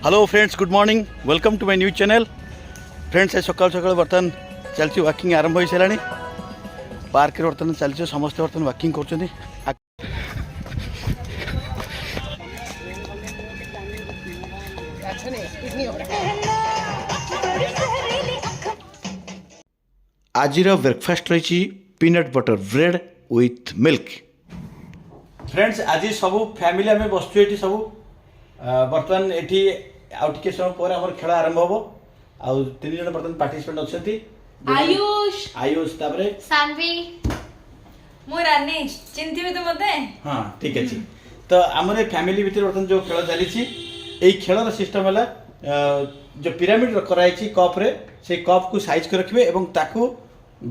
Hello friends, good morning, welcome to my news channel. Friends, सकाल सकाल बर्तमान चलती वॉकिंग आरंभ हो सारा पार्क बर्तमान चलती समस्त बर्तमान वॉकिंग कर आज ब्रेकफास्ट रही peanut butter bread with milk. Friends, आज सब फैमिली आम बसचु ये सब बर्तमान ये आउ टे समय पर आम खेल आरंभ हम आउ तीन जन बर्तमान पार्टिसिपेंट अच्छा आयुष आयुष तापरे सानवी मु रानी चिंती तो मते। हाँ ठीक अच्छे। तो आम फैमिली भितर बर्तमान जो खेल चली यही खेलर सिस्टम है जो पिरामिड कराई कप रे से कप को साइज कर रखिए और ताकू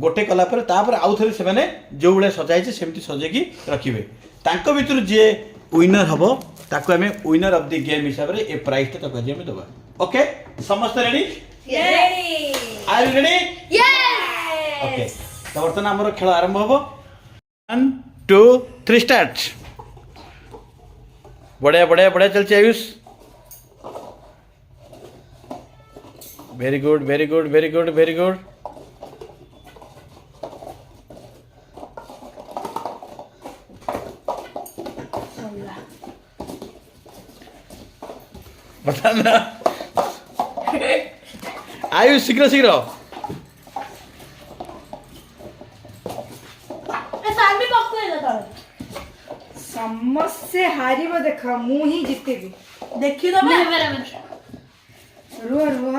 गोटे कलापर तापर आउ थे से जो भाई सजाई सेमती सजेकी रखिए तांको भितर जी विनर हम ताकू आम विनर ऑफ द गेम हिसाब से ये प्राइज टा आज आम दबा। ओके, समस्त ready? Are you ready? Okay, तो बर्तमान आमर खेल आरंभ हम। 1 2 3 स्टार्ट। बढ़िया बढ़िया बढ़िया चलছে Ayush. Very good very good very good very good. बता ना आयुष, शीघ्र शीघ्र। समस्या हारिब देख मु ही जितेबी देखि दबा रुह रुह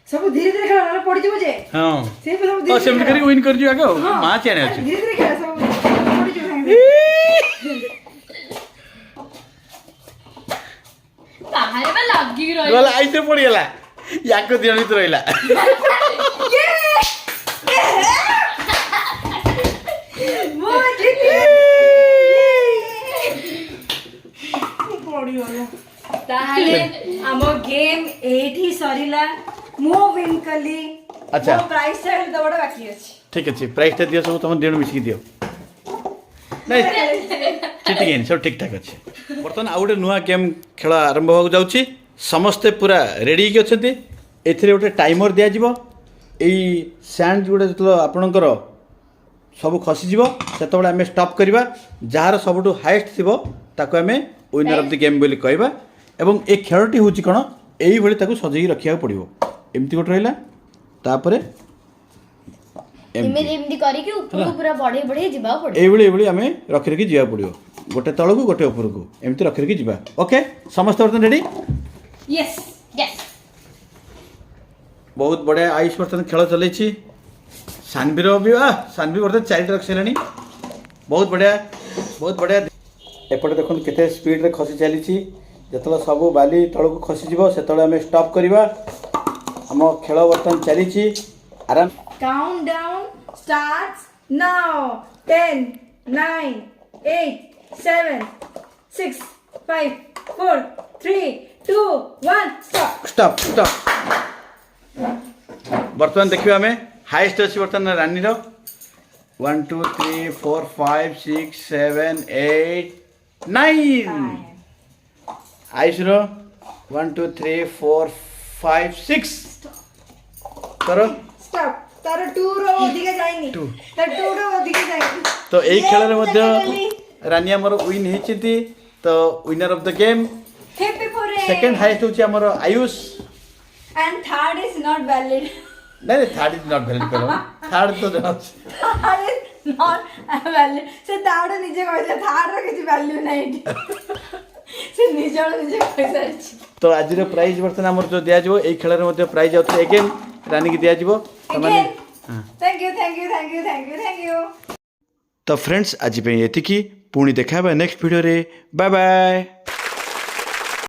सब धीरे धीरे खेल ना पड़ जिवो जे। हां से सब ओ सेम करी विन कर जियो आगो मां चेने अछि धीरे धीरे खेल सब पड़ जिवो संगे बाहर में लागी रही वाला आइते पड़ी गेला याको दियनी तो रहिला। मु जिती पड़ी होला ताहले हमो गेम एठी सरीला मु विन कली। अच्छा, मो प्राइस सेल दबड़ बाकी अछि। ठीक अछि, प्राइस ता दियो सब तुम देण मिसी दियो। नहीं चिटिंग इन सब ठीक ठाक अच्छे। बर्तमान आउ गोटे नुआ गेम खेल आरंभ होगा जाउछि। समस्ते पूरा रेडी कि अछंती। एथिरे गोटे टाइमर दिया जिवो। एई सैंड जोडे जतलो आपनकर सब खसी जिवो सेतबेले हमें स्टॉप करबा। जार सबटु हाईएस्ट थिबो ताको हमें विनर ऑफ द गेम बोली कहबा। एवं ए खेलटी होछि कोन एई भली ताको सजेई रखिया पड़िबो। एमती गोटे रहिला तापरे एमती करी कि ऊपर पूरा बढे बढे जिबा पड़े। एभली आम रखी रखी जा पड़ो गोटे तलू गोटे ऊपर को एमती रखी रखी जा। ओके, समस्त बर्तन रेडी? Yes yes. बहुत बढ़िया। आयुष बर्तन खेल चलती सानवीर भी सानवी बर्तन 4 रख सारे। बहुत बढ़िया बहुत बढ़िया। एपटे देखो केते स्पीड रे खसी चली जो सब बाली तल को खसीज से आम स्टॉप करवा। आम खेल बर्तन चली आराम। Countdown starts now. 10, 9, 8, 7, 6, 5, 4, 3, 2, 1, stop. Stop stop. बर्तमान देखिए आम हाईएस्ट अच्छी बर्तमान रानी 1 2 3 4 5 6 7 8 9। आयुष 1 2 3 4 5 6 करो Stop. तार 2 रो अधिक जाइनी। तार 2 रो अधिक जाइनी। तो यही खेल में रानी आमर विन होती। तो winner of the game happy for second highest होची आमर Ayush and third is not valid. नहीं थर्ड इज नॉट वैलिड करो। थर्ड तो थर्ड इज नॉट वैलिड से थर्ड निजे कहले थर्ड रो किछ वैल्यू नहीं से निजे पैसा अछि। तो आज प्राइज बर्तन आमर जो दिया जो एई खेल में प्राइज आउत अगेन रानी की दिया जीवो। Thank you thank you thank you thank you thank you. तो फ्रेंड्स आज पे एतिकी पुणी देखा नेक्स्ट वीडियो रे। Bye bye.